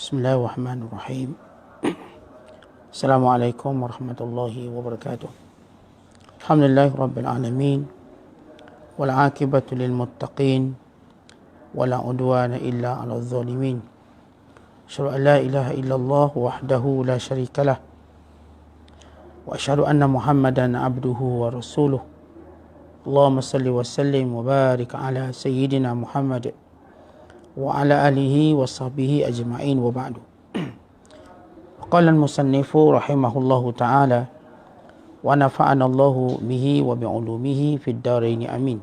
Bismillahirrahmanirrahim. Assalamualaikum warahmatullahi wabarakatuh. Alhamdulillahirabbil alamin wal aqibatu lil muttaqin wala udwana illa 'alal zalimin. Asyhadu an la ilaha illallah wahdahu la syarikalah wa asyhadu anna Muhammadan abduhu wa rasuluh. Allahumma salli wa sallim wa barik ala sayyidina Muhammad wa ala alihi wa sahbihi ajma'in wa ba'du. Qala al-musannifu rahimahullahu ta'ala wa nafa'ana Allahu bihi wa bi'ulumihi fid dharain amin.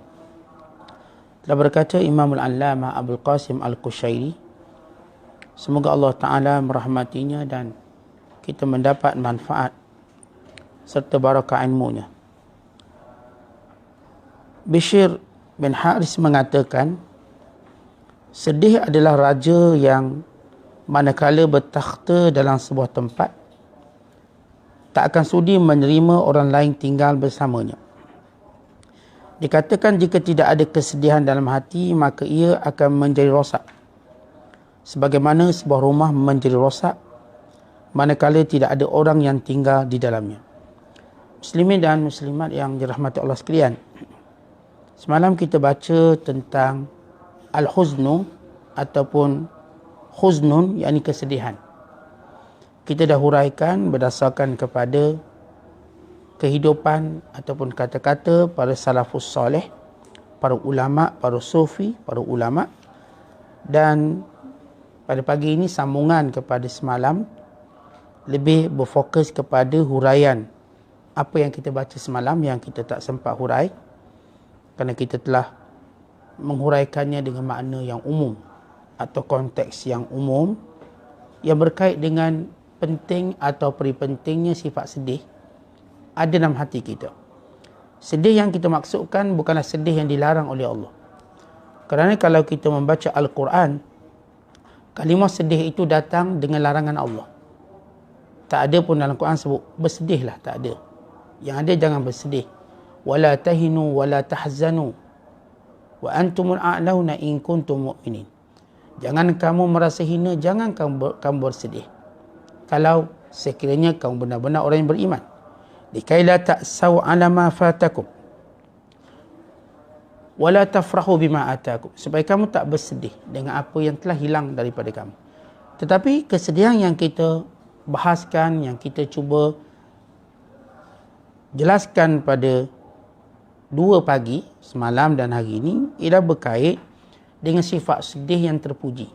Telah berkata Imam al-Allamah Abdul Qasim al-Qushairi, semoga Allah Ta'ala merahmatinya dan kita mendapat manfaat serta barakah ilmunya. Bishr bin Haris mengatakan, sedih adalah raja yang manakala bertakhta dalam sebuah tempat tak akan sudi menerima orang lain tinggal bersamanya. Dikatakan jika tidak ada kesedihan dalam hati, maka ia akan menjadi rosak. Sebagaimana sebuah rumah menjadi rosak manakala tidak ada orang yang tinggal di dalamnya. Muslimin dan muslimat yang dirahmati Allah sekalian, semalam kita baca tentang al-huznu ataupun khuznun, yakni kesedihan. Kita dah huraikan berdasarkan kepada kehidupan ataupun kata-kata para salafus soleh, para ulama, para sufi, para ulama. Dan pada pagi ini sambungan kepada semalam, lebih berfokus kepada huraian apa yang kita baca semalam yang kita tak sempat hurai kerana kita telah menghuraikannya dengan makna yang umum atau konteks yang umum yang berkait dengan penting atau pentingnya sifat sedih ada dalam hati kita. Sedih yang kita maksudkan bukanlah sedih yang dilarang oleh Allah. Kerana kalau kita membaca Al-Quran, kalimah sedih itu datang dengan larangan Allah. Tak ada pun dalam Quran sebut bersedihlah, tak ada. Yang ada jangan bersedih. Wala tahinu wala tahzanu wa antumul a'launa in kuntum mu'minin. Jangan kamu merasa hina, jangan kamu bersedih kalau sekiranya kamu benar-benar orang yang beriman. Likaila ta'sau 'ala ma fatakum wala tafrahu bima atakum, supaya kamu tak bersedih dengan apa yang telah hilang daripada kamu. Tetapi kesedihan yang kita bahaskan, yang kita cuba jelaskan pada 2 pagi, semalam dan hari ini, ialah berkait dengan sifat sedih yang terpuji.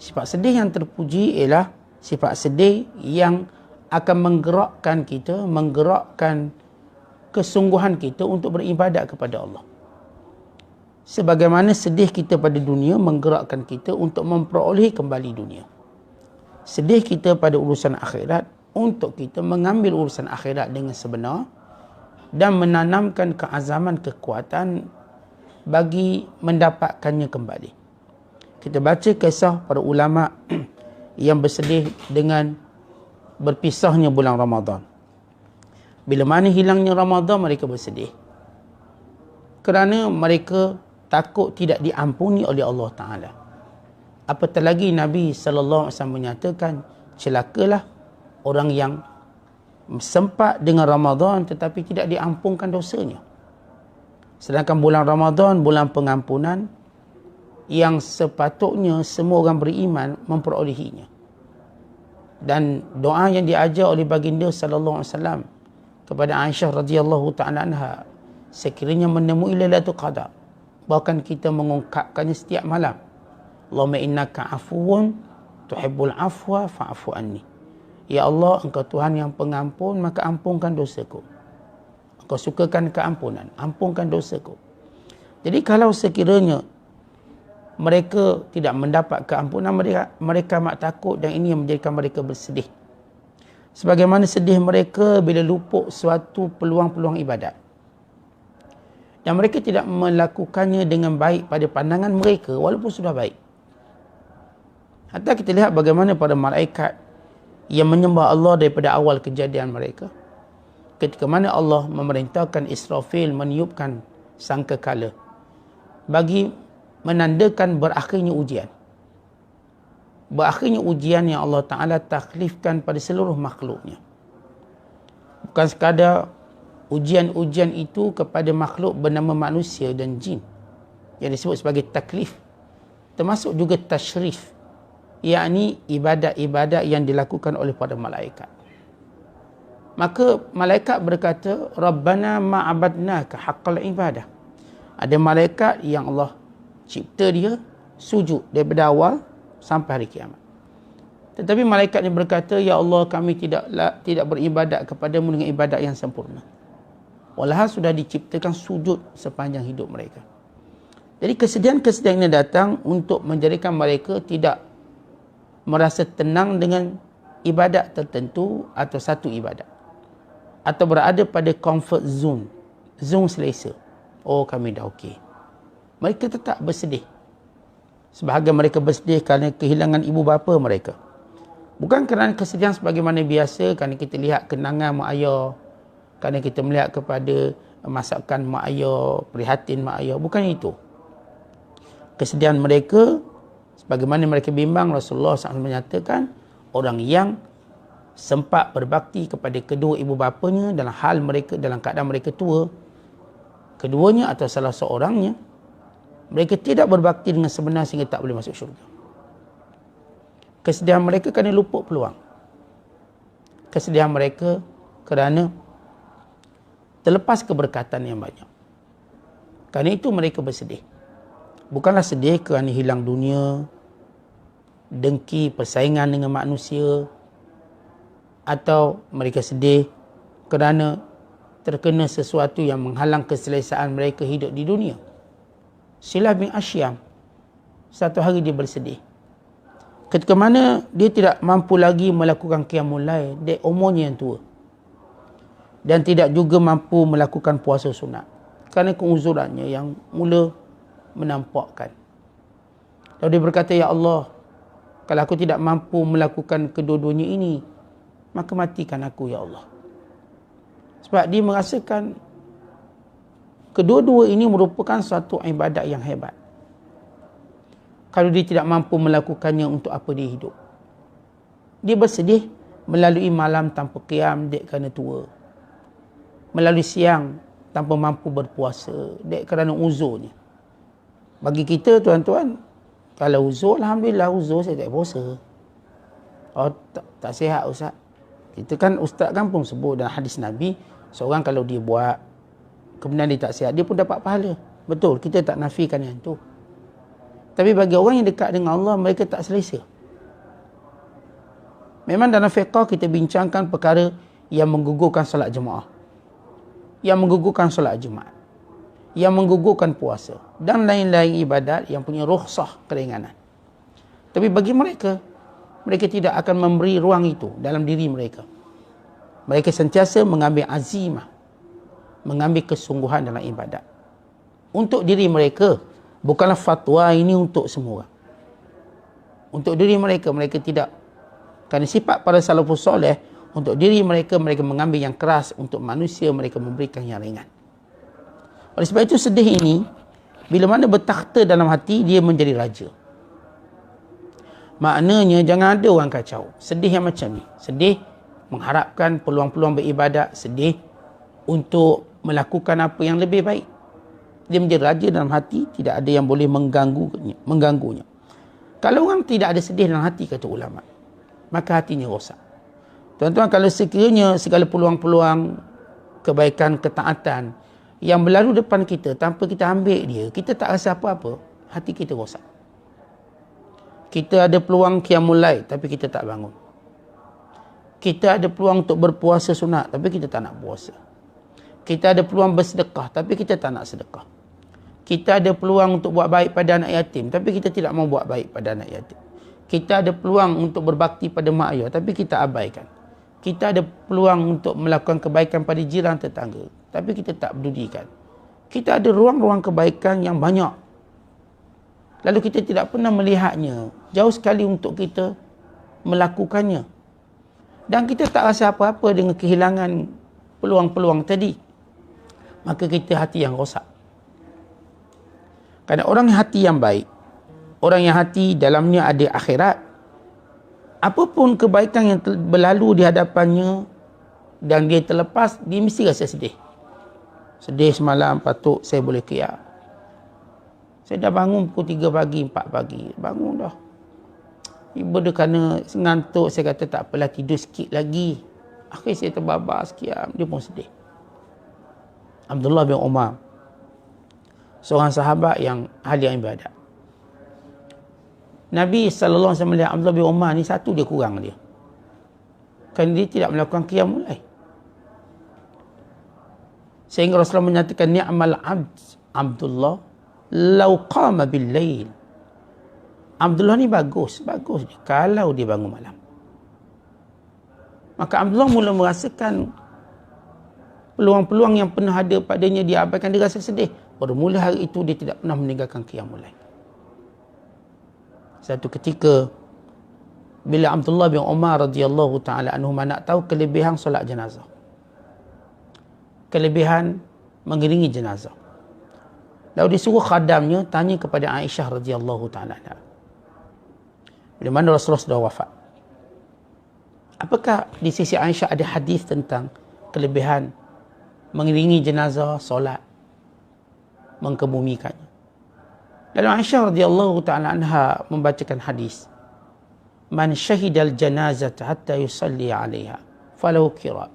Sifat sedih yang terpuji ialah sifat sedih yang akan menggerakkan kita, menggerakkan kesungguhan kita untuk beribadat kepada Allah. Sebagaimana sedih kita pada dunia menggerakkan kita untuk memperoleh kembali dunia. Sedih kita pada urusan akhirat untuk kita mengambil urusan akhirat dengan sebenar dan menanamkan keazaman, kekuatan bagi mendapatkannya kembali. Kita baca kisah para ulama yang bersedih dengan berpisahnya bulan Ramadan. Bila mana hilangnya Ramadan, mereka bersedih kerana mereka takut tidak diampuni oleh Allah Ta'ala. Apatah lagi Nabi SAW menyatakan, celakalah orang yang sempat dengan Ramadan tetapi tidak diampunkan dosanya. Sedangkan bulan Ramadan, bulan pengampunan yang sepatutnya semua orang beriman memperolehinya. Dan doa yang diajar oleh baginda sallallahu alaihi wasallam kepada Aisyah radhiyallahu ta'ala anha, sekiranya menemui Lailatul Qadar, bahkan kita mengungkapkannya setiap malam. Allahumma innaka afuwun tuhibbul afwa fa'fu anni. Ya Allah, Engkau Tuhan yang pengampun, maka ampunkan dosaku. Engkau sukakan keampunan, ampunkan dosaku. Jadi kalau sekiranya mereka tidak mendapat keampunan, mereka amat takut, dan ini yang menjadikan mereka bersedih. Sebagaimana sedih mereka bila luput suatu peluang-peluang ibadat. Dan mereka tidak melakukannya dengan baik pada pandangan mereka walaupun sudah baik. Hatta kita lihat bagaimana pada malaikat yang menyembah Allah daripada awal kejadian mereka, ketika mana Allah memerintahkan Israfil meniupkan sangkakala bagi menandakan berakhirnya ujian. berakhirnya ujian yang Allah Ta'ala taklifkan pada seluruh makhluknya. Bukan sekadar ujian-ujian itu kepada makhluk bernama manusia dan jin yang disebut sebagai taklif, termasuk juga tashrif, yakni ibadat-ibadat yang dilakukan oleh para malaikat. Maka malaikat berkata, Rabbana ma'abadnaka haqqal ibadah. Ada malaikat yang Allah cipta dia sujud daripada awal sampai hari kiamat. Tetapi malaikat ni berkata, ya Allah, kami tidak beribadat kepadamu dengan ibadat yang sempurna. Walhal sudah diciptakan sujud sepanjang hidup mereka. Jadi kesedihan-kesedihan ini datang untuk menjadikan mereka tidak merasa tenang dengan ibadat tertentu atau satu ibadat, atau berada pada comfort zone, zone selesa. Oh, kami dah okey. Mereka tetap bersedih. Sebahagian mereka bersedih kerana kehilangan ibu bapa mereka. Bukan kerana kesedihan sebagaimana biasa, kerana kita lihat kenangan mak ayah, kerana kita melihat kepada masakan mak ayah, prihatin mak ayah. Bukan itu. Kesedihan mereka, sebagaimana mereka bimbang, Rasulullah SAW menyatakan, orang yang sempat berbakti kepada kedua ibu bapanya dalam keadaan mereka tua, keduanya atau salah seorangnya, mereka tidak berbakti dengan sebenar sehingga tak boleh masuk syurga. Kesedihan mereka kerana luput peluang. Kesedihan mereka kerana terlepas keberkatan yang banyak. Kerana itu mereka bersedih. Bukanlah sedih kerana hilang dunia, dengki persaingan dengan manusia, atau mereka sedih kerana terkena sesuatu yang menghalang keselesaan mereka hidup di dunia. Silah bin Asyam, satu hari dia bersedih. Ketika mana dia tidak mampu lagi melakukan qiyamul lail, dia umurnya yang tua. Dan tidak juga mampu melakukan puasa sunat kerana keuzurannya yang mula menampakkan. Lalu dia berkata, ya Allah, kalau aku tidak mampu melakukan kedua-duanya ini, maka matikan aku, ya Allah. Sebab dia merasakan kedua-dua ini merupakan suatu ibadat yang hebat. Kalau dia tidak mampu melakukannya, untuk apa dia hidup? Dia bersedih melalui malam tanpa qiyam, dek kerana tua. Melalui siang tanpa mampu berpuasa, dek kerana uzurnya. Bagi kita, tuan-tuan, kalau uzur, alhamdulillah, uzur saya tak puasa. Oh, tak sihat ustaz. Kita kan, ustaz kan pun sebut dalam hadis Nabi, seorang kalau dia buat, kemudian dia tak sihat, dia pun dapat pahala. Betul, kita tak nafikan yang tu. Tapi bagi orang yang dekat dengan Allah, mereka tak selesa. Memang dalam fiqh kita bincangkan perkara yang menggugurkan solat jemaah, yang menggugurkan solat Jumaat, yang menggugurkan puasa, dan lain-lain ibadat yang punya rukhsah keringanan. Tapi bagi mereka, mereka tidak akan memberi ruang itu dalam diri mereka. Mereka sentiasa mengambil azimah, mengambil kesungguhan dalam ibadat. Untuk diri mereka, bukanlah fatwa ini untuk semua orang. Untuk diri mereka, mereka tidak. Kerana sifat para salafus soleh, untuk diri mereka, mereka mengambil yang keras. Untuk manusia, mereka memberikan yang ringan. Oleh sebab itu sedih ini, bila mana bertakhta dalam hati, dia menjadi raja. Maknanya jangan ada orang kacau. Sedih yang macam ni. Sedih mengharapkan peluang-peluang beribadat. Sedih untuk melakukan apa yang lebih baik. Dia menjadi raja dalam hati, tidak ada yang boleh mengganggunya. Kalau orang tidak ada sedih dalam hati, kata ulama, maka hatinya rosak. Tuan-tuan, kalau sekiranya segala peluang-peluang kebaikan, ketaatan yang berlalu depan kita tanpa kita ambil dia, kita tak rasa apa-apa, hati kita rosak. Kita ada peluang qiyamul lail, tapi kita tak bangun. Kita ada peluang untuk berpuasa sunat, tapi kita tak nak puasa. Kita ada peluang bersedekah, tapi kita tak nak sedekah. Kita ada peluang untuk buat baik pada anak yatim, tapi kita tidak mau buat baik pada anak yatim. Kita ada peluang untuk berbakti pada mak ayah, tapi kita abaikan. Kita ada peluang untuk melakukan kebaikan pada jiran tetangga, tapi kita tak pedulikan. Kita ada ruang-ruang kebaikan yang banyak, lalu kita tidak pernah melihatnya. Jauh sekali untuk kita melakukannya. Dan kita tak rasa apa-apa dengan kehilangan peluang-peluang tadi. Maka kita hati yang rosak. Kerana orang yang hati yang baik, orang yang hati dalamnya ada akhirat, apapun kebaikan yang berlalu di hadapannya dan dia terlepas, dia mesti rasa sedih. Sedih semalam, patut saya boleh qiyam. Saya dah bangun pukul 3 pagi, 4 pagi. Bangun dah. Ibu dia kerana ngantuk, saya kata tak apalah, tidur sikit lagi. Akhirnya saya terbabas qiyam. Dia pun sedih. Abdullah bin Umar, seorang sahabat yang ahli ibadat. Nabi SAW melihat Abdullah bin Umar ni, satu dia kurang dia. Kerana dia tidak melakukan qiyamul lail. Sehingga Rasulullah menyatakan, ni'mal abd Abdullah law qama bil lail. Abdullah ni bagus dia kalau dia bangun malam. Maka Abdullah mula merasakan peluang-peluang yang pernah ada padanya dia abaikan, dia rasa sedih. Bermula hari itu dia tidak pernah meninggalkan qiyamul lail. Satu ketika bila Abdullah bin Umar radhiyallahu taala anhu nak tahu kelebihan solat jenazah, kelebihan mengiringi jenazah, lalu disuruh khadamnya tanya kepada Aisyah radhiyallahu taala anha, bila mana Rasulullah sudah wafat, apakah di sisi Aisyah ada hadis tentang kelebihan mengiringi jenazah, solat, mengkebumikannya? Lalu Aisyah radhiyallahu ta'ala anha membacakan hadis, man syahidal janazata hatta yusalli 'alaiha falahu qirat,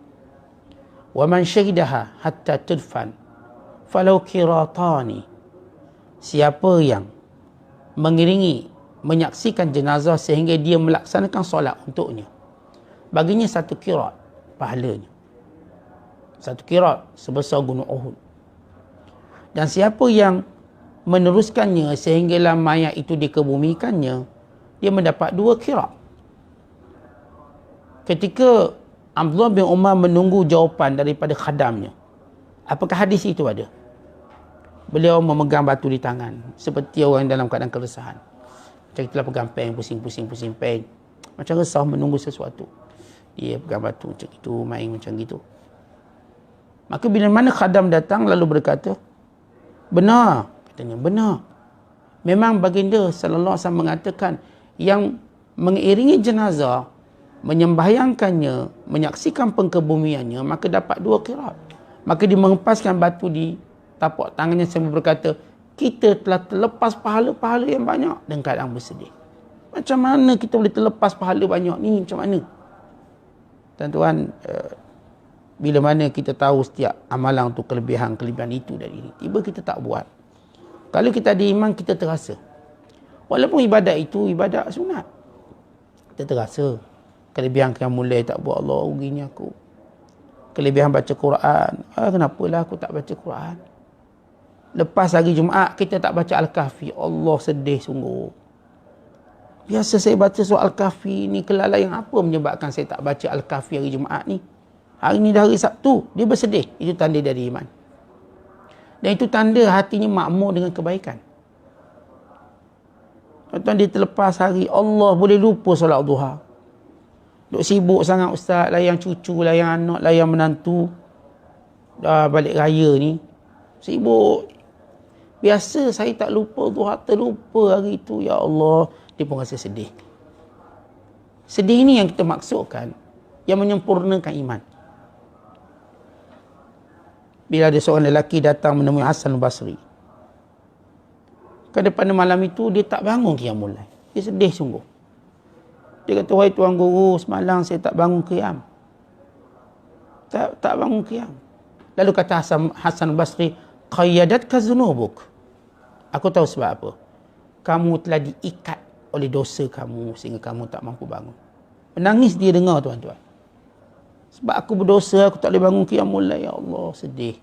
wa man syahidaha hatta tudfan falahu qiratani. Siapa yang mengiringi, menyaksikan jenazah sehingga dia melaksanakan solat untuknya, baginya satu qirat pahalanya. Satu qirat sebesar gunung Uhud. Dan siapa yang meneruskannya sehinggalah mayat itu dikebumikannya, dia mendapat 2 qirat. Ketika Abdullah bin Umar menunggu jawapan daripada khadamnya, apakah hadis itu ada? Beliau memegang batu di tangan seperti orang dalam keadaan keresahan. Macam itulah pegang pen, pusing pen, macam resah menunggu sesuatu. Dia pegang batu macam itu, main macam gitu. Maka bila mana khadam datang lalu berkata, benar. Katanya, benar. Memang baginda sallallahu alaihi wasallam mengatakan yang mengiringi jenazah, menyembahyangkannya, menyaksikan pengkebumiannya, maka dapat 2 qirat. Maka dia mengempaskan batu di tapak tangannya sambil berkata, kita telah terlepas pahala-pahala yang banyak dengan keadaan bersedih. Macam mana kita boleh terlepas pahala banyak ni? Macam mana? Tuan-tuan, bila mana kita tahu setiap amalan tu kelebihan-kelebihan itu dari ini, tiba kita tak buat. Kalau kita ada iman, kita terasa. Walaupun ibadat itu ibadat sunat, kita terasa. Kelebihan yang mulai tak buat, Allah ruginya aku. Kelebihan baca Quran, kenapalah aku tak baca Quran. Lepas hari Jumaat kita tak baca Al-Kahfi, Allah sedih sungguh. Biasa saya baca surah Al-Kahfi ni, kelalaian apa menyebabkan saya tak baca Al-Kahfi hari Jumaat ni? Hari ni dah hari Sabtu, dia bersedih. Itu tanda dari iman. Dan itu tanda hatinya makmur dengan kebaikan. Tuan-tuan, dia terlepas hari, Allah boleh lupa solat duha. Duk sibuk sangat ustaz, layan cucu, layan anak, layan menantu. Dah balik raya ni, sibuk. Biasa saya tak lupa duha, terlupa hari itu. Ya Allah, dia pun rasa sedih. Sedih ini yang kita maksudkan, yang menyempurnakan iman. Bila ada seorang lelaki datang menemui Hasan Basri, pada malam itu dia tak bangun qiyamul lail. Dia sedih sungguh. Dia kata, wahai tuan guru, semalam saya tak bangun qiyam. Tak bangun qiyam. Lalu kata Hasan Basri, qayyadatka zunubuk. Aku tahu sebab apa. Kamu telah diikat oleh dosa kamu sehingga kamu tak mampu bangun. Menangis dia dengar, tuan-tuan. Sebab aku berdosa, aku tak boleh bangun qiyamul lail. Ya Allah, sedih.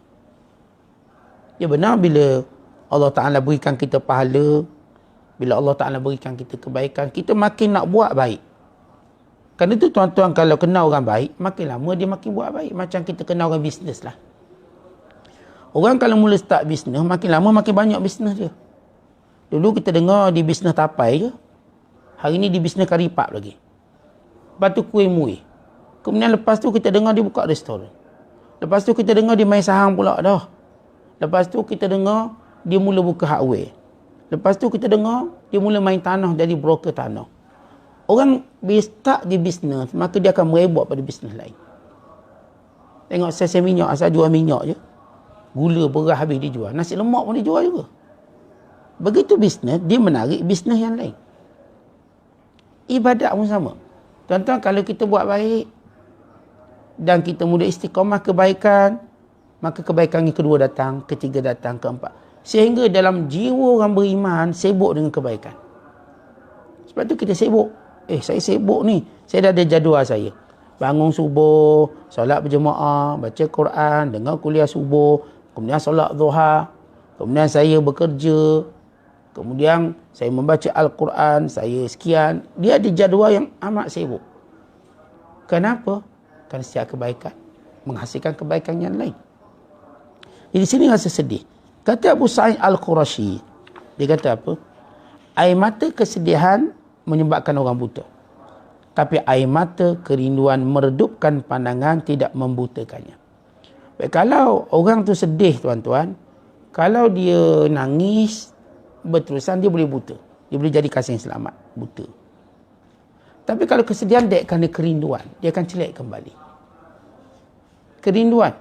Ya benar, bila Allah Ta'ala berikan kita pahala, bila Allah Ta'ala berikan kita kebaikan, kita makin nak buat baik. Kerana itu tuan-tuan, kalau kenal orang baik, makin lama dia makin buat baik. Macam kita kenal orang bisnes lah. Orang kalau mula start bisnes, makin lama makin banyak bisnes dia. Dulu kita dengar di bisnes tapai je. Hari ni di bisnes karipap lagi. Lepas tu kuih muih. Kemudian lepas tu kita dengar dia buka restoran. Lepas tu kita dengar dia main sahang pula dah. Lepas tu kita dengar dia mula buka hardware. Lepas tu kita dengar dia mula main tanah, jadi broker tanah. Orang start di bisnes, maka dia akan merebut pada bisnes lain. Tengok sesi minyak, asal jual minyak je. Gula, beras habis dia jual. Nasi lemak pun dia jual juga. Begitu bisnes, dia menarik bisnes yang lain. Ibadat pun sama. Tuan-tuan, kalau kita buat baik dan kita mudah istiqamah kebaikan, maka kebaikan yang kedua datang, ketiga datang, keempat. Sehingga dalam jiwa orang beriman sibuk dengan kebaikan. Sebab tu kita sibuk. Saya sibuk ni. Saya dah ada jadual saya. Bangun subuh, solat berjemaah, baca Quran, dengar kuliah subuh, kemudian solat duha, kemudian saya bekerja, kemudian saya membaca Al-Quran, saya sekian. Dia ada jadual yang amat sibuk. Kenapa? Kerana setiap kebaikan menghasilkan kebaikan yang lain. Jadi sini rasa sedih. Kata Abu Sa'id Al-Qurashi, dia kata apa? Air mata kesedihan menyebabkan orang buta. Tapi air mata kerinduan meredupkan pandangan, tidak membutakannya. Baik, kalau orang tu sedih, tuan-tuan, kalau dia nangis berterusan, dia boleh buta. Dia boleh jadi kasih yang selamat, buta. Tapi kalau kesedihan dia kerana kerinduan, dia akan celik kembali. Kerinduan.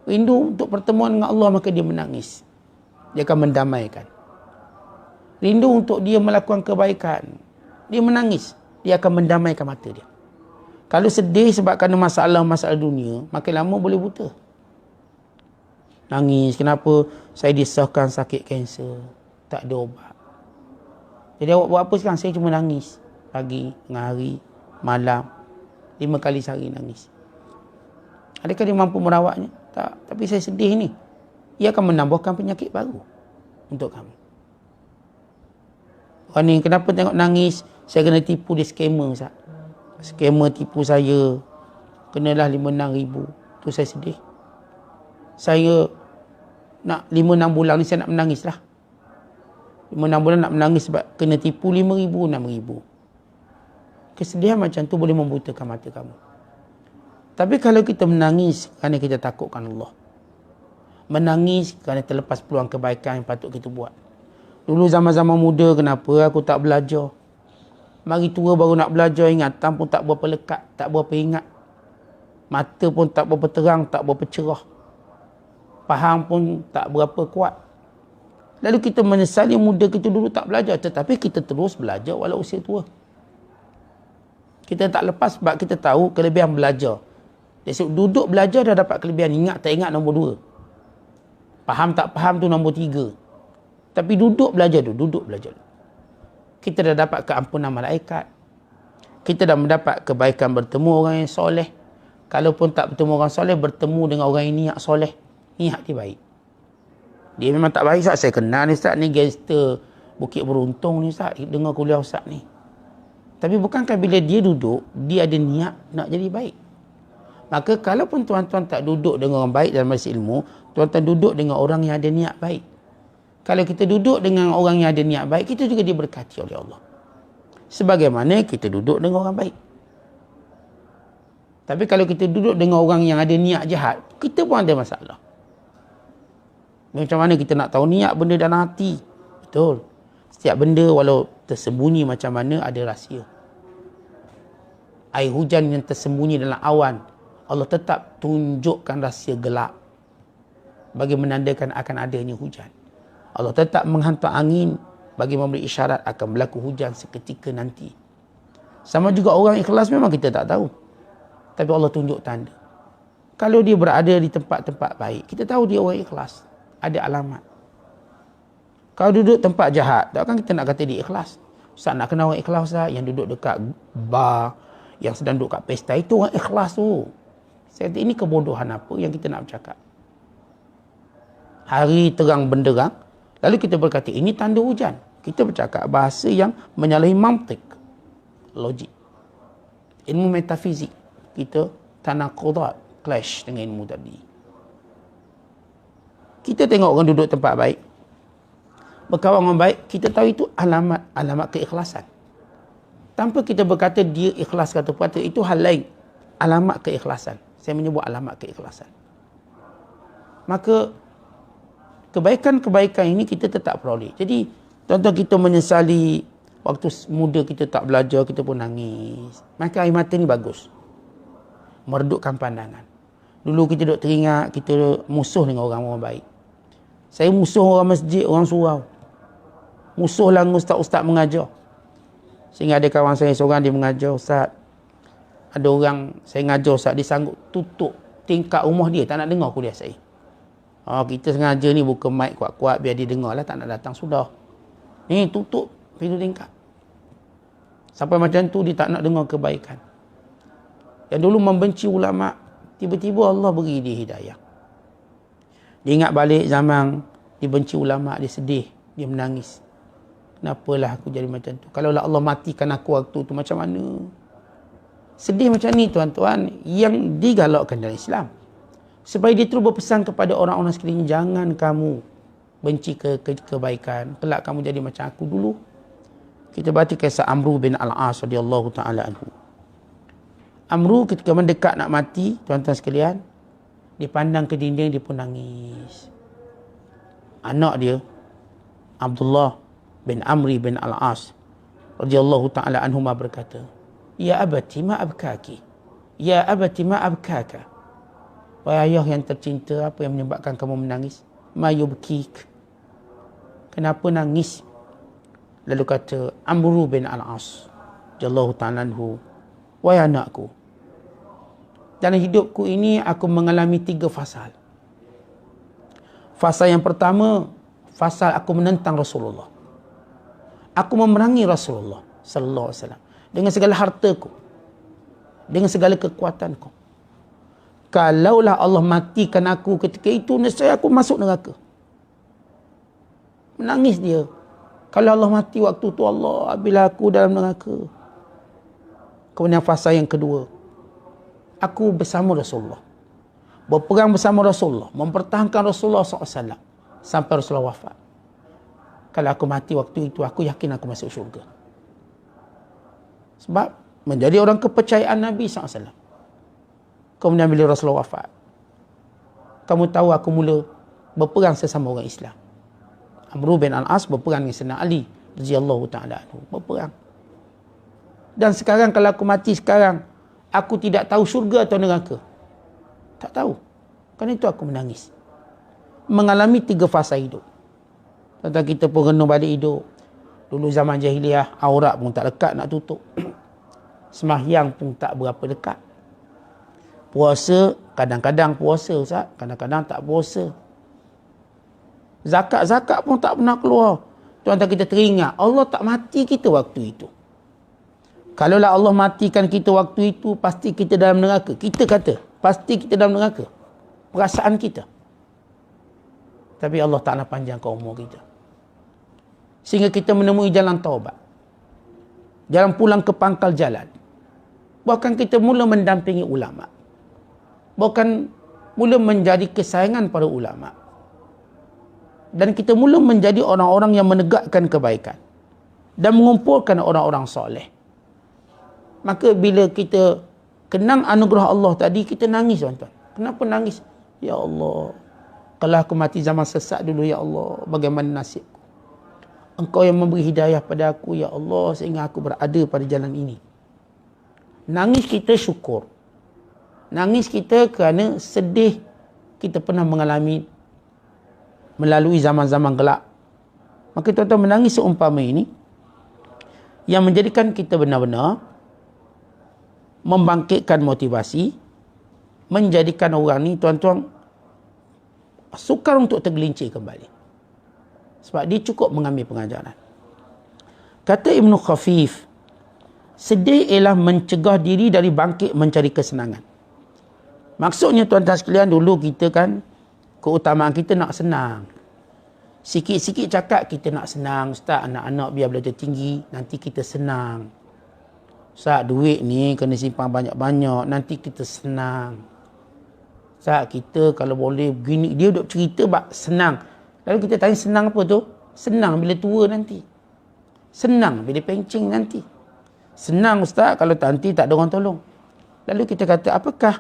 Rindu untuk pertemuan dengan Allah, maka dia menangis. Dia akan mendamaikan. Rindu untuk dia melakukan kebaikan, dia menangis. Dia akan mendamaikan mata dia. Kalau sedih sebab kerana masalah-masalah dunia, makin lama boleh buta. Nangis, kenapa saya disahkan sakit kanser, tak ada ubat. Jadi awak buat apa sekarang? Saya cuma nangis. Pagi, tengah hari, malam, 5 kali sehari nangis. Adakah dia mampu merawatnya? Tak. Tapi saya sedih ni. Ia akan menambahkan penyakit baru untuk kamu. Orang ni kenapa tengok nangis? Saya kena tipu dia scammer, Ustaz. Scammer tipu saya. Kenalah 5-6 ribu. Tu saya sedih. Saya nak 5-6 bulan ni saya nak menangis lah. 5-6 bulan nak menangis sebab kena tipu 5 ribu, 6 ribu. Kesedihan macam tu boleh membutakan mata kamu. Tapi kalau kita menangis kerana kita takutkan Allah, menangis kerana terlepas peluang kebaikan yang patut kita buat. Dulu zaman-zaman muda, kenapa aku tak belajar? Mari tua baru nak belajar, ingatan pun tak berapa lekat, tak berapa ingat. Mata pun tak berapa terang, tak berapa cerah. Faham pun tak berapa kuat. Lalu kita menyesali muda kita dulu tak belajar, tetapi kita terus belajar walau usia tua. Kita tak lepas sebab kita tahu kelebihan belajar. Jadi duduk belajar dah dapat kelebihan, ingat tak ingat nombor 2. Faham tak faham tu nombor 3. Tapi duduk belajar dulu, duduk belajar dulu. Kita dah dapat keampunan malaikat. Kita dah mendapat kebaikan bertemu orang yang soleh. Kalaupun tak bertemu orang soleh, bertemu dengan orang yang niat soleh. Niat dia baik. Dia memang tak baik, Ustaz. Saya kenal ni, Ustaz. Ni gangster Bukit Beruntung ni, Ustaz. Dengar kuliah Ustaz ni. Tapi bukankah bila dia duduk, dia ada niat nak jadi baik? Maka kalaupun tuan-tuan tak duduk dengan orang baik dalam majlis ilmu, tuan-tuan duduk dengan orang yang ada niat baik. Kalau kita duduk dengan orang yang ada niat baik, kita juga diberkati oleh Allah. Sebagaimana kita duduk dengan orang baik. Tapi kalau kita duduk dengan orang yang ada niat jahat, kita pun ada masalah. Macam mana kita nak tahu niat benda dalam hati? Betul. Setiap benda walau tersembunyi macam mana ada rahsia. Air hujan yang tersembunyi dalam awan, Allah tetap tunjukkan rahsia gelap bagi menandakan akan adanya hujan. Allah tetap menghantar angin bagi memberi isyarat akan berlaku hujan seketika nanti. Sama juga orang ikhlas memang kita tak tahu. Tapi Allah tunjuk tanda. Kalau dia berada di tempat-tempat baik, kita tahu dia orang ikhlas. Ada alamat. Kalau duduk tempat jahat, takkan kita nak kata dia ikhlas. Ustaz nak kenal orang ikhlas, Ustaz, yang duduk dekat bar, yang sedang duduk kat pesta, itu orang ikhlas tu. Saya kata ini kebodohan apa yang kita nak bercakap. Hari terang benderang, lalu kita berkata ini tanda hujan. Kita bercakap bahasa yang menyalahi mantik, logik. Ilmu metafizik kita tanaqudat, clash dengan ilmu tadi. Kita tengok orang duduk tempat baik, berkawan orang baik, kita tahu itu alamat keikhlasan. Tanpa kita berkata dia ikhlas kata kata, itu hal lain. Alamat keikhlasan. Saya menyebut alamat keikhlasan. Maka kebaikan-kebaikan ini kita tetap peroleh. Jadi tuan-tuan, kita menyesali Waktu muda kita tak belajar, kita pun nangis. Maka air mata ni bagus. Meredupkan pandangan. Dulu kita duk teringat, kita musuh dengan orang-orang baik. Saya musuh orang masjid, orang surau. Musuh lah ustaz-ustaz mengajar. Sehingga ada kawan saya seorang, dia mengajar, ustaz. Ada orang, saya ngajar ustaz, dia sanggup tutup tingkap rumah dia, tak nak dengar kuliah saya. Kita sengaja ni buka mic kuat-kuat, biar dia dengar lah, tak nak datang sudah. Ni tutup pintu tingkap. Sampai macam tu, dia tak nak dengar kebaikan. Yang dulu membenci ulama', tiba-tiba Allah beri dia hidayah. Dia ingat balik zaman dibenci ulama', dia sedih, dia menangis. Kenapalah aku jadi macam tu? Kalaulah Allah matikan aku waktu tu, macam mana? Sedih macam ni tuan-tuan, yang digalakkan dalam Islam. Supaya dia terus berpesan kepada orang-orang sekeliling, jangan kamu benci kebaikan. Kelak kamu jadi macam aku dulu. Kita baca kisah Amru bin Al-As radhiyallahu ta'ala anhu. Amru ketika mendekat nak mati, tuan-tuan sekalian, dia pandang ke dinding, dia pun nangis. Anak dia, Abdullah bin Amri bin Al-As radhiyallahu ta'ala anhuma berkata, Ya abati ma abkaki. Ya abati ma abkaka. Wahai ayah yang tercinta, apa yang menyebabkan kamu menangis? Ma yubkik. Kenapa nangis? Lalu kata Amru bin Al-As radhiyallahu ta'ala anhu, wahai anakku, dalam hidupku ini aku mengalami 3 fasal. Fasal yang pertama, fasal aku menentang Rasulullah. Aku memerangi Rasulullah sallallahu alaihi wasallam dengan segala hartaku, dengan segala kekuatanku. Kalaulah Allah matikan aku ketika itu, nescaya aku masuk neraka. Menangis dia. Kalau Allah mati waktu tu, Allah, bila aku dalam neraka. Kemudian fasa yang kedua, aku bersama Rasulullah, berperang bersama Rasulullah, mempertahankan Rasulullah SAW sampai Rasulullah wafat. Kalau aku mati waktu itu, aku yakin aku masuk syurga. Sebab menjadi orang kepercayaan Nabi SAW. Kemudian bila Rasulullah wafat, kamu tahu aku mula berperang sesama orang Islam. Amru bin Al-As berperang dengan Sayyidina Ali radhiyallahu ta'ala anhu, berperang. Dan sekarang kalau aku mati sekarang, aku tidak tahu syurga atau neraka. Tak tahu. Kerana itu aku menangis. Mengalami 3 fasa hidup. Tentang kita pun renung balik hidup. Dulu zaman jahiliah, aurat pun tak dekat nak tutup. Semahyang pun tak berapa dekat. Puasa, kadang-kadang puasa Ustaz, kadang-kadang tak puasa. Zakat pun tak pernah keluar. Tuan-tuan, kita teringat, Allah tak mati kita waktu itu. Kalaulah Allah matikan kita waktu itu, pasti kita dalam neraka. Kita kata, pasti kita dalam neraka. Perasaan kita. Tapi Allah Ta'ala panjangkan umur kita. Sehingga kita menemui jalan taubat. Jalan pulang ke pangkal jalan. Bahkan kita mula mendampingi ulama. Bahkan mula menjadi kesayangan para ulama. Dan kita mula menjadi orang-orang yang menegakkan kebaikan. Dan mengumpulkan orang-orang soleh. Maka bila kita kenang anugerah Allah tadi, kita nangis tuan-tuan. Kenapa nangis? Ya Allah, kalau aku mati zaman sesat dulu, ya Allah, bagaimana nasibku? Engkau yang memberi hidayah pada aku, ya Allah, sehingga aku berada pada jalan ini. Nangis kita syukur. Nangis kita kerana sedih kita pernah melalui zaman-zaman gelap. Maka tuan-tuan, menangis seumpama ini yang menjadikan kita benar-benar membangkitkan motivasi, menjadikan orang ni tuan-tuan sukar untuk tergelincir kembali. Sebab dia cukup mengambil pengajaran. Kata Ibnu Khafif, sedih ialah mencegah diri dari bangkit mencari kesenangan. Maksudnya tuan-tuan sekalian, dulu kita kan keutamaan kita nak senang. Sikit-sikit cakap kita nak senang. Ustaz, anak-anak biar belajar tinggi, nanti kita senang. Ustaz, duit ni kena simpan banyak-banyak, nanti kita senang. Ustaz, kita kalau boleh begini, dia duk cerita bak senang. Lalu kita tanya, senang apa tu? Senang bila tua nanti. Senang bila pencing nanti. Senang Ustaz kalau nanti tak ada orang tolong. Lalu kita kata, apakah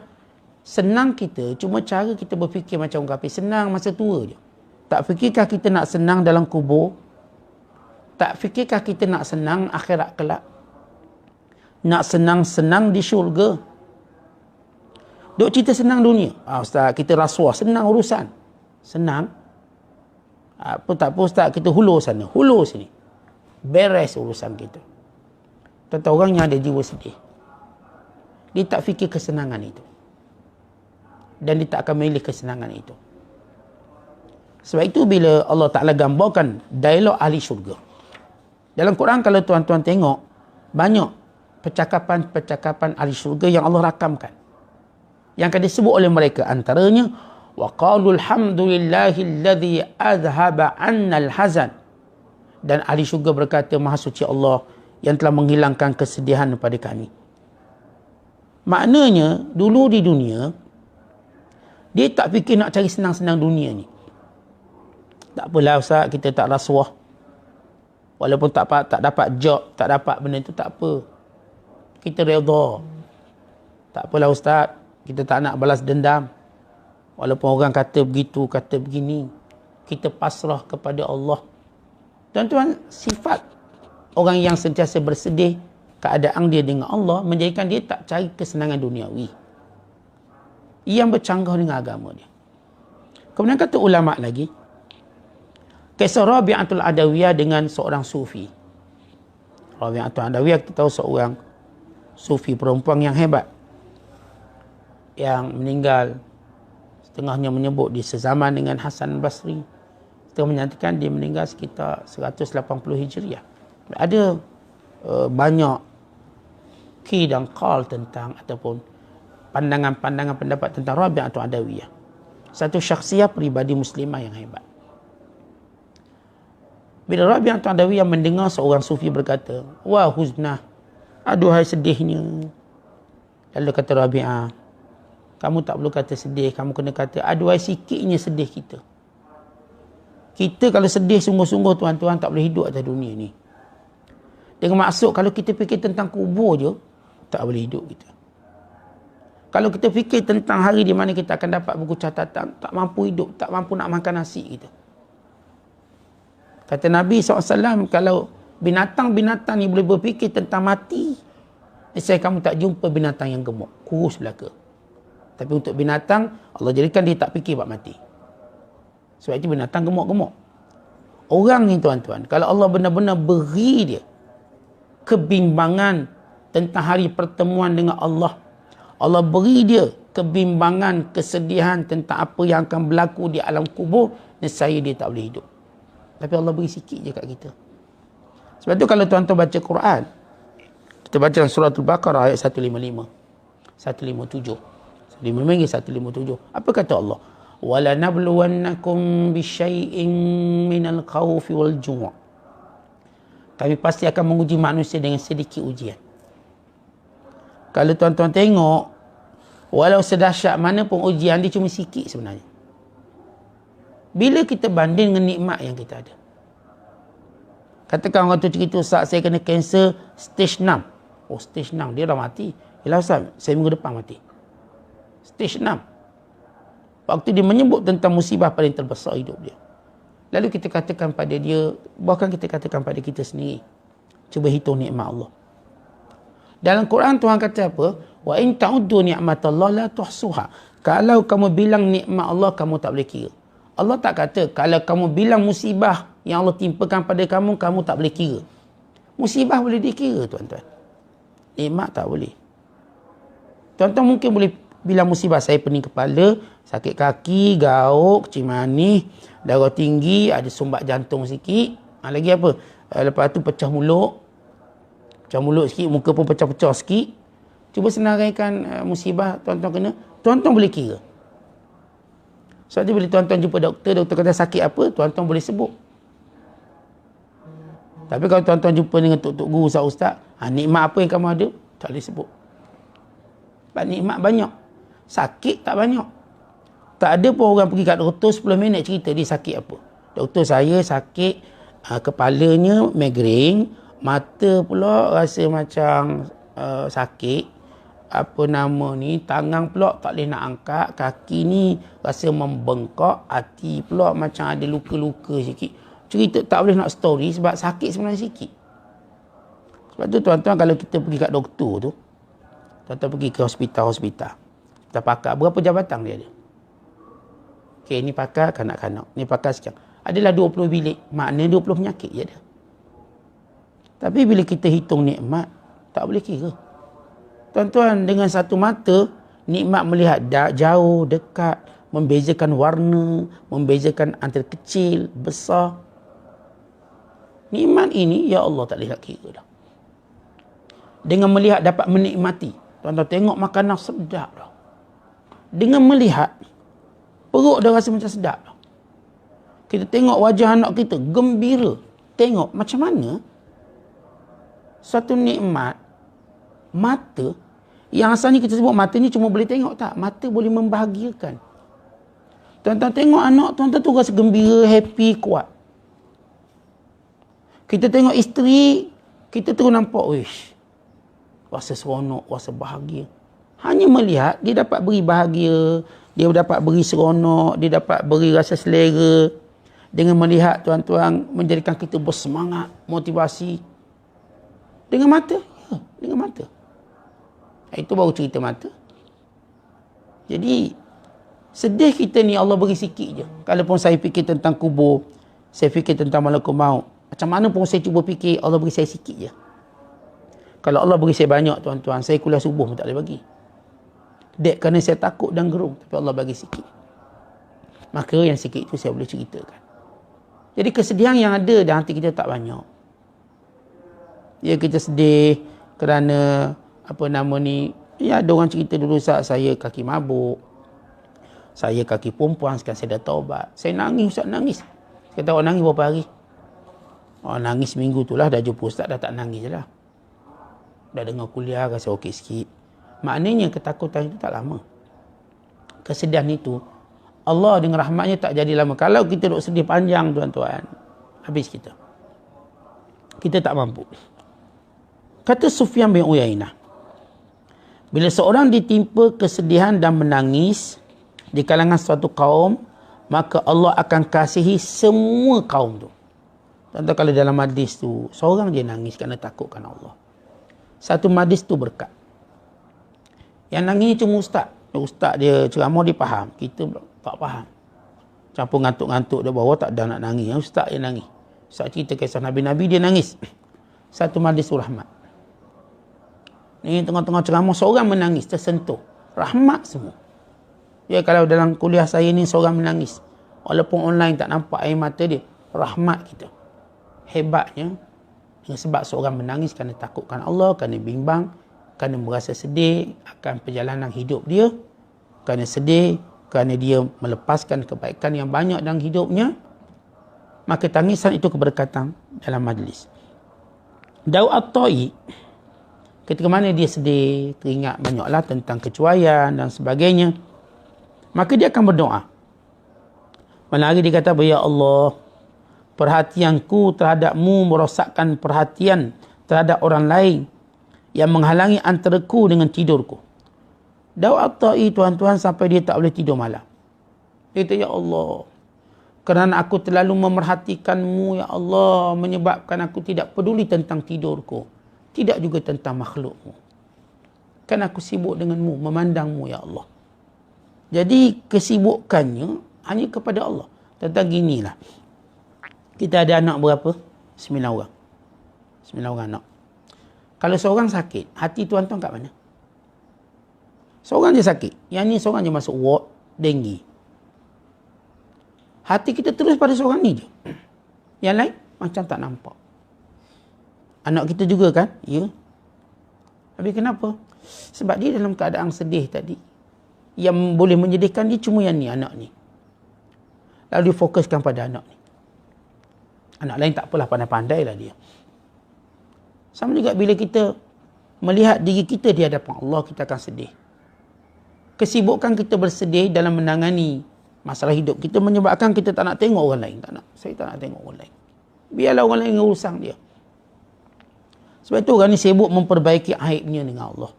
senang kita cuma cara kita berfikir macam orang kafir, senang masa tua je? Tak fikirkah kita nak senang dalam kubur? Tak fikirkah kita nak senang akhirat kelak? Nak senang-senang di syurga? Duk cerita senang dunia. Ustaz, kita rasuah, senang urusan. Senang. Apa tak apa ustaz, kita hulur sana, hulur sini. Beres urusan kita. Tentang orang yang ada jiwa sedih. Dia tak fikir kesenangan itu. Dan dia tak akan milih kesenangan itu. Sebab itu bila Allah Ta'ala gambarkan dialog ahli syurga. Dalam Quran kalau tuan-tuan tengok, banyak percakapan-percakapan ahli syurga yang Allah rakamkan. Yang akan disebut oleh mereka antaranya, وَقَالُوا الْحَمْدُ لِلَّهِ الَّذِي أَذْهَبَ عَنَّا الْحَزَنِ. Dan ahli syurga berkata, Maha suci Allah yang telah menghilangkan kesedihan kepada kami. Maknanya, dulu di dunia, dia tak fikir nak cari senang-senang dunia ni. Tak apalah Ustaz, kita tak rasuah. Walaupun tak dapat job, tak dapat benda tu, tak apa. Kita redha. Tak apalah Ustaz, kita tak nak balas dendam. Walaupun orang kata begitu, kata begini. Kita pasrah kepada Allah. Tuan-tuan, sifat orang yang sentiasa bersedih keadaan dia dengan Allah menjadikan dia tak cari kesenangan duniawi. Yang bercanggah dengan agama dia. Kemudian kata ulama' lagi, kisah Rabi'atul Adawiyah dengan seorang sufi. Rabi'atul Adawiyah kita tahu seorang sufi perempuan yang hebat. Yang meninggal, setengahnya menyebut dia sezaman dengan Hasan Basri. Setengah menyatakan dia meninggal sekitar 180 Hijriah. Ada banyak ki dan qal tentang ataupun pandangan-pandangan pendapat tentang Rabi'atul Adawiyah. Satu syakhsiah peribadi muslimah yang hebat. Bila Rabi'atul Adawiyah mendengar seorang sufi berkata, wah huznah, aduhai sedihnya. Lalu kata Rabi'ah, kamu tak perlu kata sedih, kamu kena kata aduhai sikitnya sedih kita. Kita kalau sedih sungguh-sungguh tuan-tuan tak boleh hidup atas dunia ni. Dengan maksud kalau kita fikir tentang kubur je, tak boleh hidup kita. Kalau kita fikir tentang hari di mana kita akan dapat buku catatan, tak mampu hidup, tak mampu nak makan nasi kita. Kata Nabi SAW, kalau binatang-binatang ni boleh berfikir tentang mati, niscaya kamu tak jumpa binatang yang gemuk, kurus belaka. Tapi untuk binatang, Allah jadikan dia tak fikir bab mati. Sebab itu binatang gemuk-gemuk. Orang ni tuan-tuan, kalau Allah benar-benar beri dia kebimbangan tentang hari pertemuan dengan Allah, Allah beri dia kebimbangan, kesedihan tentang apa yang akan berlaku di alam kubur, nescaya dia tak boleh hidup. Tapi Allah beri sikit je kat kita. Sebab tu kalau tuan-tuan baca Quran, kita baca dalam surah Al-Baqarah ayat 155, 157. 155 hingga 157. Apa kata Allah? وَلَنَبْلُوَنَّكُمْ بِشَيْءٍ مِنَ الْخَوْفِ وَالْجُوعِ. Kami pasti akan menguji manusia dengan sedikit ujian. Kalau tuan-tuan tengok, walau sedahsyat mana pun ujian dia cuma sikit sebenarnya. Bila kita banding dengan nikmat yang kita ada. Katakan orang tu cerita, Ustaz saya kena kanser stage 6. Oh stage 6, dia dah mati. Yalah Ustaz, saya minggu depan mati. Stage 6. Waktu dia menyebut tentang musibah paling terbesar hidup dia. Lalu kita katakan pada dia, bahkan kita katakan pada kita sendiri, cuba hitung nikmat Allah. Dalam Quran Tuhan kata apa? Wa in ta'uddu ni'matallahi la tuhsuha. Kalau kamu bilang nikmat Allah, kamu tak boleh kira. Allah tak kata kalau kamu bilang musibah yang Allah timpakan pada kamu, kamu tak boleh kira. Musibah boleh dikira tuan-tuan. Nikmat tak boleh. Tuan-tuan mungkin boleh bilang musibah, saya pening kepala, sakit kaki, gauk, kecil manis, darah tinggi, ada sumbat jantung sikit. Lagi apa? Lepas tu pecah mulut. Pecah mulut sikit, muka pun pecah-pecah sikit. Cuba senaraikan musibah tuan-tuan kena. Tuan-tuan boleh kira. Sebab tu bila tuan-tuan jumpa doktor kata sakit apa, tuan-tuan boleh sebut. Tapi kalau tuan-tuan jumpa dengan tok-tok guru, ustaz-ustaz, nikmat apa yang kamu ada? Tak boleh sebut. Sebab nikmat banyak. Sakit tak banyak. Tak ada pun orang pergi kat doktor 10 minit cerita dia sakit apa. Doktor saya sakit kepalanya migrain, mata pula rasa macam sakit, apa nama ni, tangan pula tak boleh nak angkat, kaki ni rasa membengkak, hati pula macam ada luka-luka sikit. cerita, tak boleh nak story sebab sakit sebenarnya sikit. Sebab tu tuan-tuan, kalau kita pergi kat doktor tu, tuan-tuan pergi ke hospital, kita pakar, berapa jabatan dia ada? Okey, ni pakar kanak-kanak, ni pakar sekian. Adalah 20 bilik, maknanya 20 penyakit je ada. Tapi bila kita hitung nikmat, tak boleh kira. Tuan-tuan, dengan satu mata, nikmat melihat jauh, dekat, membezakan warna, membezakan antara kecil, besar. Nikmat ini, ya Allah, tak boleh nak kira dah. Dengan melihat dapat menikmati. Tuan-tuan tengok makanan sedap dah. Dengan melihat, perut dah rasa macam sedap dah. Kita tengok wajah anak kita, gembira. Tengok macam mana satu nikmat mata, yang asalnya kita sebut mata ni cuma boleh tengok, tak? Mata boleh membahagiakan. Tuan-tuan tengok anak, tuan-tuan tu rasa gembira, happy, kuat. Kita tengok isteri, kita terus nampak, wish, rasa seronok, rasa bahagia. Hanya melihat, dia dapat beri bahagia, dia dapat beri seronok, dia dapat beri rasa selera. Dengan melihat, tuan-tuan, menjadikan kita bersemangat, motivasi. Dengan mata? Ya, dengan mata. Itu baru cerita mata. Jadi, sedih kita ni Allah beri sikit je. Kalaupun saya fikir tentang kubur, saya fikir tentang malakul maut, macam mana pun saya cuba fikir, Allah beri saya sikit je. Kalau Allah beri saya banyak, tuan-tuan, saya kuliah subuh pun tak boleh bagi. Dek, kerana saya takut dan gerung, tapi Allah bagi sikit. Maka yang sikit itu saya boleh ceritakan. Jadi kesedihan yang ada dalam hati kita tak banyak. Ya, kita sedih kerana ya, ada orang cerita dulu, Ustaz, saya kaki mabuk, saya kaki perempuan, sekarang saya dah taubat. Saya nangis, Ustaz, nangis. Saya tahu nangis berapa hari? Nangis minggu tu lah, dah jumpa Ustaz, dah tak nangis je lah. Dah dengar kuliah, rasa okey sikit. Maknanya ketakutan itu tak lama. Kesedihan itu, Allah dengan rahmatnya tak jadi lama. Kalau kita duduk sedih panjang, tuan-tuan, habis kita. Kita tak mampu. Kata Sufyan bin Uyainah, bila seorang ditimpa kesedihan dan menangis di kalangan suatu kaum, maka Allah akan kasihi semua kaum tu. Tuan-tuan, kalau dalam hadis tu, seorang dia nangis kerana takutkan Allah. Satu hadis tu berkat. Yang nangis cuma ustaz. Ustaz dia ceramah, dia faham. Kita tak faham. Campur ngantuk-ngantuk dia bawah, tak ada nak nangis. Yang ustaz dia nangis. Ustaz cerita kisah Nabi-Nabi, dia nangis. Satu hadis tu rahmat. Ni tengah-tengah ceramah, seorang menangis, tersentuh. Rahmat semua. Ya, kalau dalam kuliah saya ni, seorang menangis. Walaupun online tak nampak air mata dia. Rahmat kita. Hebatnya, sebab seorang menangis kerana takutkan Allah, kerana bimbang, kerana merasa sedih akan perjalanan hidup dia, kerana sedih, kerana dia melepaskan kebaikan yang banyak dalam hidupnya, maka tangisan itu keberkatan dalam majlis. Daud At-Tai, ketika mana dia sedih, teringat banyaklah tentang kecuaian dan sebagainya, maka dia akan berdoa. Malam hari dia kata, ya Allah, perhatianku terhadapmu merosakkan perhatian terhadap orang lain yang menghalangi antaraku dengan tidurku. Daud At-Tai, tuan-tuan, sampai dia tak boleh tidur malam. Dia kata, ya Allah, kerana aku terlalu memerhatikanmu, ya Allah, menyebabkan aku tidak peduli tentang tidurku, tidak juga tentang makhlukmu. Kan aku sibuk denganmu, memandangmu, ya Allah. Jadi kesibukannya hanya kepada Allah. Tentang ginilah, kita ada anak berapa? 9 orang. 9 orang anak. Kalau seorang sakit, hati tuan-tuan kat mana? Seorang je sakit. Yang ni seorang je masuk ward, denggi. Hati kita terus pada seorang ni je. Yang lain macam tak nampak. Anak kita juga kan? Ya. Habis kenapa? Sebab dia dalam keadaan sedih tadi. Yang boleh menyedihkan dia cuma yang ni, anak ni. Lalu dia fokuskan pada anak ni. Anak lain tak apalah, pandai-pandai lah dia. Sama juga bila kita melihat diri kita di hadapan Allah, kita akan sedih. Kesibukan kita bersedih dalam menangani masalah hidup kita menyebabkan kita tak nak tengok orang lain. Saya tak nak tengok orang lain. Biarlah orang lain urusang dia. Sebab itu orang ni sibuk memperbaiki aibnya dengan Allah.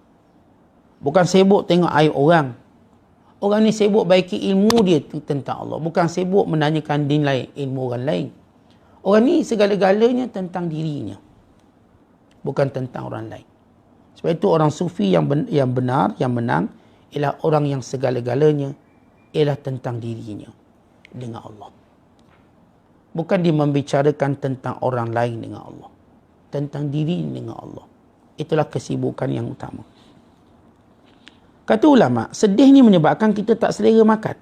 Bukan sibuk tengok aib orang. Orang ni sibuk baiki ilmu dia tentang Allah. Bukan sibuk menanyakan din lain, ilmu orang lain. Orang ni segala-galanya tentang dirinya, bukan tentang orang lain. Sebab itu orang sufi yang benar, yang menang, ialah orang yang segala-galanya ialah tentang dirinya dengan Allah. Bukan dia membicarakan tentang orang lain dengan Allah, tentang diri dengan Allah. Itulah kesibukan yang utama. Kata ulama, sedih ni menyebabkan kita tak selera makan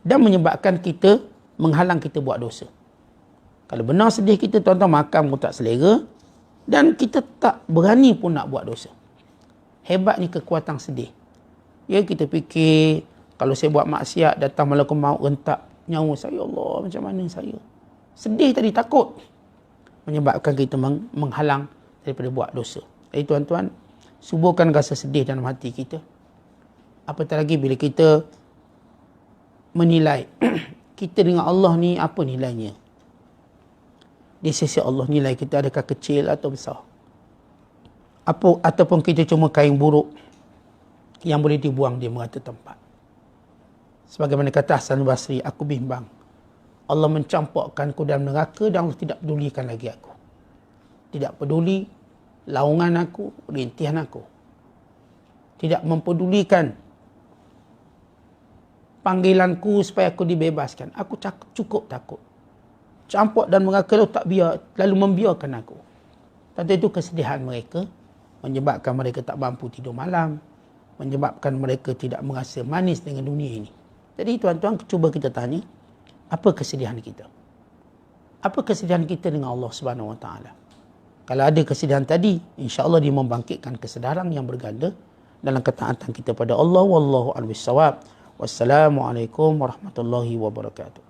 dan menyebabkan kita, menghalang kita buat dosa. Kalau benar sedih kita, tuan-tuan, makan pun tak selera dan kita tak berani pun nak buat dosa. Hebatnya kekuatan sedih. Ya, kita fikir kalau saya buat maksiat, datang malaikat maut rentak nyawa saya, Allah, macam mana saya? Sedih tadi, takut, menyebabkan kita menghalang daripada buat dosa. Jadi tuan-tuan, suburkan rasa sedih dalam hati kita. Apatah lagi bila kita menilai kita dengan Allah ni apa nilainya. Di sisi Allah nilai kita adakah kecil atau besar. Ataupun kita cuma kain buruk yang boleh dibuang di merata tempat. Sebagaimana kata Hasan Basri, aku bimbang Allah mencampurkanku dalam neraka dan Allah tidak pedulikan lagi aku. Tidak peduli laungan aku, rintihan aku. Tidak mempedulikan panggilanku supaya aku dibebaskan. Aku cukup takut. Campur dan neraka lalu membiarkan aku. Tentu itu kesedihan mereka menyebabkan mereka tak mampu tidur malam, menyebabkan mereka tidak merasa manis dengan dunia ini. Jadi tuan-tuan, cuba kita tanya, apa kesedihan kita? Apa kesedihan kita dengan Allah Subhanahu Wa Taala? Kalau ada kesedihan tadi, insya-Allah dia membangkitkan kesedaran yang berganda dalam ketaatan kita pada Allah. Wallahu a'lam bissawab. Wassalamualaikum warahmatullahi wabarakatuh.